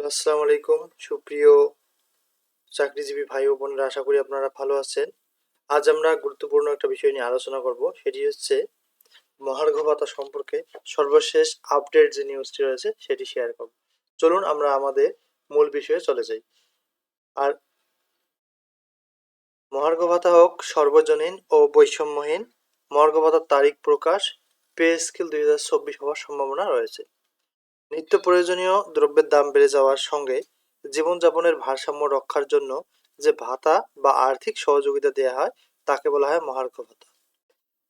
আসসালামু আলাইকুম সুপ্রিয় চাকরিজীবী ভাই ও বোনেরা, আশা করি আপনারা ভালো আছেন। আজ আমরা গুরুত্বপূর্ণ একটা বিষয় নিয়ে আলোচনা করব, সেটি হচ্ছে মহার্ঘ ভাতা সম্পর্কে সর্বশেষ আপডেট যে নিউজটি রয়েছে সেটি শেয়ার করব। চলুন আমরা আমাদের মূল বিষয়ে চলে যাই। আর মহার্ঘ ভাতা হোক সর্বজনীন ও বৈষম্যহীন, মহার্ঘ ভাতার তারিখ প্রকাশ, পে স্কেল 2024 হওয়ার সম্ভাবনা রয়েছে। নিত্য প্রয়োজনীয় দ্রব্যের দাম বেড়ে যাওয়ার সঙ্গে জীবনযাপনের ভারসাম্য রক্ষার জন্য যে ভাতা বা আর্থিক সহযোগিতা দেওয়া হয় তাকে বলা হয় মহার্ঘ ভাতা।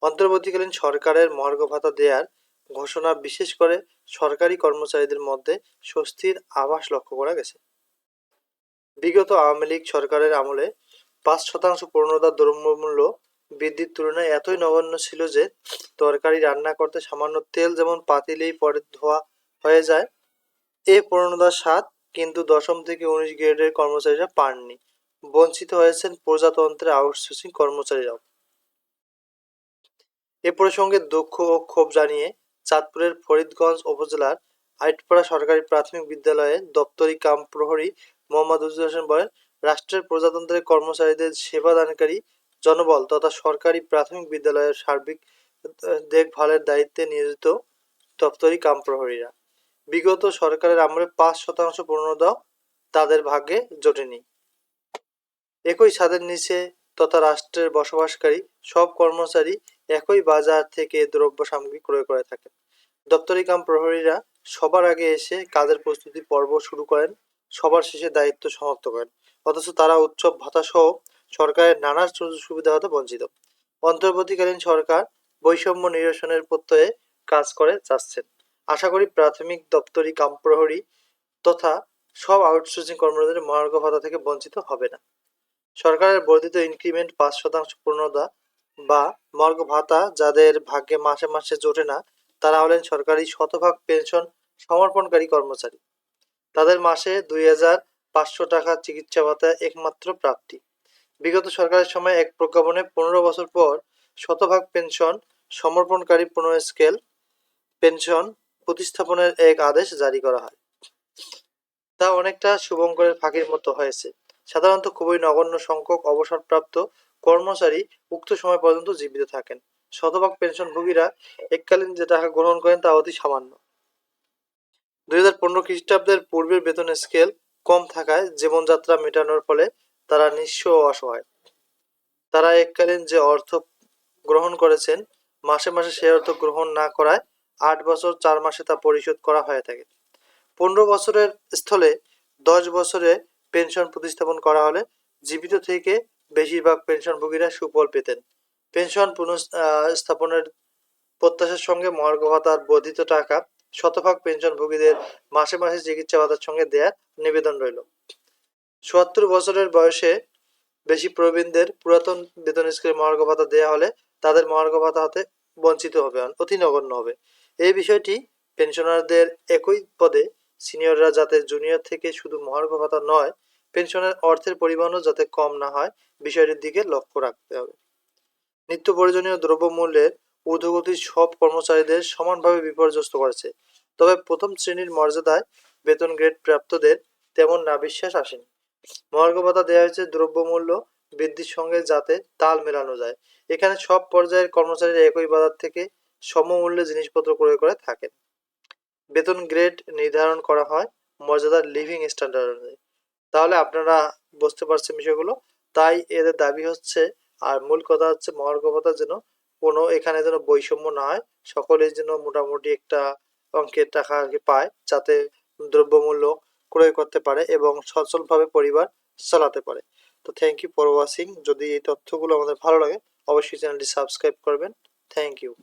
অন্তর্বর্তীকালীন সরকারের মহার্ঘ ভাতা দেওয়ার ঘোষণা বিশেষ করে সরকারি কর্মচারীদের মধ্যে স্বস্তির আভাস লক্ষ্য করা গেছে। বিগত আওয়ামী লীগ সরকারের আমলে 5% প্রণোদনা দ্রব্যমূল্য বৃদ্ধির তুলনায় এতই নগণ্য ছিল যে তরকারি রান্না করতে সামান্য তেল যেমন পাতিলেই পরে ধোয়া হয়ে যায়, এ প্রণোদনার স্বাদ কিন্তু দশম থেকে 19 গ্রেডের কর্মচারীরা পাননি। বঞ্চিত হয়েছেন প্রজাতন্ত্রের আউটসোর্সিং কর্মচারীরাও। এ প্রসঙ্গে দুঃখ ও ক্ষোভ জানিয়ে চাঁদপুরের ফরিদগঞ্জ উপজেলার আইটপাড়া সরকারি প্রাথমিক বিদ্যালয়ের দপ্তরি কাম প্রহরী মোহাম্মদ উজ্জ্বল হোসেন বলেন, রাষ্ট্রের প্রজাতন্ত্রের কর্মচারীদের সেবা দানকারী জনবল তথা সরকারি প্রাথমিক বিদ্যালয়ের সার্বিক দেখভালের দায়িত্বে নিয়োজিত দপ্তরি কাম প্রহরীরা। বিগত সরকারের আমলে 5% প্রণোদনা তাদের ভাগ্যে জোটেনি। একই ছাদের নিচে তথা রাষ্ট্রের বসবাসকারী সব কর্মচারী একই বাজার থেকে দ্রব্য সামগ্রী ক্রয় করে থাকেন। দপ্তরি কাম প্রহরীরা সবার আগে এসে কাজের প্রস্তুতি পর্ব শুরু করেন, সবার শেষে দায়িত্ব সমাপ্ত করেন, অথচ তারা উৎসব ভাতা সহ সরকারের নানা সুযোগ সুবিধা হতে বঞ্চিত। অন্তর্বর্তীকালীন সরকার বৈষম্য নিরসনের প্রত্যয়ে কাজ করে যাচ্ছেন। আশা করি প্রাথমিক দপ্তরি কাম প্রহরী তথা সব আউটসোর্সিং কর্মচারীদের মহার্ঘ ভাতা থেকে বঞ্চিত হবে না। সরকারের বর্ধিত ইনক্রিমেন্ট 5% প্রণোদনা বা মহার্ঘ ভাতা যাদের ভাগ্যে মাসে মাসে জোটে না, তারা হলেন সরকারি শতভাগ পেনশন সমর্পণকারী কর্মচারী। তাদের মাসে 2,500 টাকা চিকিৎসা ভাতা একমাত্র প্রাপ্তি। বিগত সরকারের সময় এক প্রজ্ঞাপনে 15 বছর পর শতভাগ পেনশন সমর্পণকারী পুনঃস্কেল পেনশন প্রতিস্থাপনের এক আদেশ জারি করা হয়। তা অনেকটা শুভঙ্করের ফাঁকির মতো হয়েছে। সাধারণত খুবই নগণ্য সংখ্যক অবসরপ্রাপ্ত কর্মচারী উক্ত সময় পর্যন্ত জীবিত থাকেন। শতভাগ পেনশনভোগীরা এককালীন যে টাকা গ্রহণ করেন তা অতি সামান্য। 2015 খ্রিস্টাব্দের পূর্বের বেতন স্কেল কম থাকায় জীবনযাত্রা মেটানোর ফলে তারা নিঃস্ব ও অসহায়। তারা এককালীন যে অর্থ গ্রহণ করেছেন, মাসে মাসে সেই অর্থ গ্রহণ না করায় 8 বছর 4 মাসে তা পরিশোধ করা হয়ে থাকে। 15 বছরের স্থলে 10 বছরে পেনশন প্রতিস্থাপন করা হলে জীবিত থেকে বেশিরভাগ পেনশনভোগীরা সুফল পেতেন। পেনশন পুনঃস্থাপনের প্রত্যাশার সঙ্গে মহার্ঘ ভাতার বর্ধিত টাকা শতভাগ পেনশনভোগীদের মাসে মাসে চিকিৎসা ভাতার সঙ্গে দেয়ার নিবেদন রইল। ৭৪ বছরের বয়সে বেশি প্রবীণদের পুরাতন বেতন স্কেলে মহার্ঘ ভাতা দেওয়া হলে তাদের মহার্ঘ ভাতা হতে বঞ্চিত হবে, অতি নগণ্য হবে। এই বিষয়টি পেনশনারদের একই পদে সিনিয়ররা যাতে জুনিয়র থেকে শুধু মহার্ঘ ভাতা নয়, পেনশনের অর্থের পরিমাণও যাতে কম না হয়, বিষয়টির দিকে লক্ষ্য রাখতে হবে। নিত্য প্রয়োজনীয় দ্রব্যমূল্যের ঊর্ধ্বগতি সব কর্মচারীদের সমানভাবে বিপর্যস্ত করেছে। তবে প্রথম শ্রেণীর মর্যাদায় বেতন গ্রেড প্রাপ্তদের তেমন নাভিশ্বাস আসেনি। মহার্ঘ ভাতা দেওয়া হয়েছে দ্রব্যমূল্য বৃদ্ধির সঙ্গে যাতে তাল মেলানো যায়। এখানে সব পর্যায়ের কর্মচারীরা একই বাজার থেকে সমমূল্যে জিনিসপত্র ক্রয় করে থাকেন। বেতন গ্রেড নির্ধারণ করা হয় মর্যাদার লিভিং স্ট্যান্ডার্ড অনুযায়ী। তাহলে আপনারা বুঝতে পারছেন বিষয়গুলো। তাই এদের দাবি হচ্ছে, আর মূল কথা হচ্ছে মহার্ঘ ভাতা যেন কোনো এখানে যেন বৈষম্য না হয়, সকলেই যেন মোটামুটি একটা অঙ্কের টাকা আর কি পায়, যাতে দ্রব্যমূল্য ক্রয় করতে পারে এবং সচ্ছলভাবে পরিবার চালাতে পারে। তো থ্যাংক ইউ ফর ওয়াচিং। যদি এই তথ্যগুলো আমাদের ভালো লাগে অবশ্যই চ্যানেলটি সাবস্ক্রাইব করবেন। Thank you.